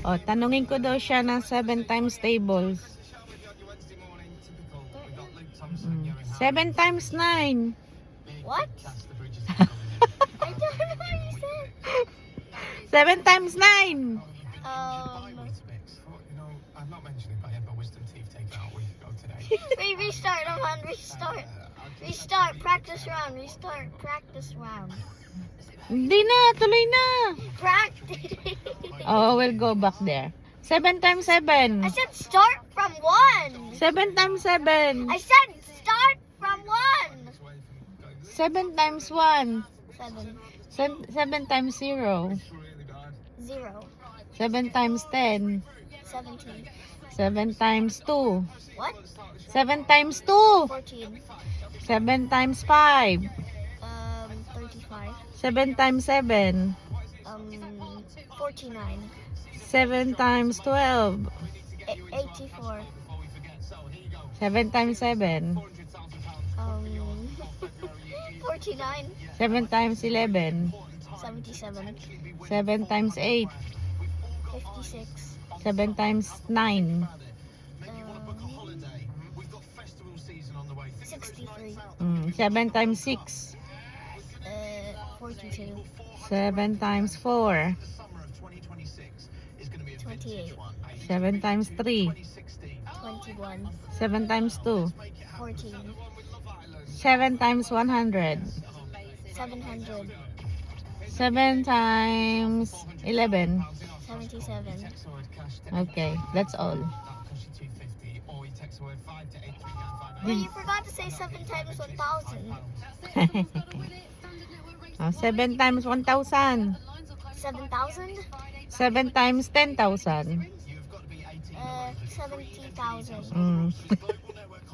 O, tanungin ko daw siya ng 7 times tables. 7 times 9. What? I don't know what you said. 7 times 9. I'm not mentioning, but I had my wisdom teeth taken out a week ago today. Wait, restart. Come on, restart. Restart. Practice round. Restart. Practice round. Hindi na, tuloy na. Practice. Oh, we'll go back there. 7 times 7. I said start from 1. 7 times 7. I said start from 1. 7 times 1. 7. 7 times 0. 0. 7 times 10. 17. 7 times 2. What? 7 times 2. 14. 7 times 5. 35. 7 times 7. 49. 7 times 12. 84. 7 times 7. 49. 7 times 11. 77. 7 times 8. 56. 7 times 9. 63. 7 times 6. 42. 7 times 4. 28. 7 times 3. 21. 7 times 2. 14. 7 times 100. 700. 7 times 11. 77. Okay, that's all. Wait, you forgot to say 7 times 1,000. 7 times 1,000. 7,000? 7 times 10,000. 70,000.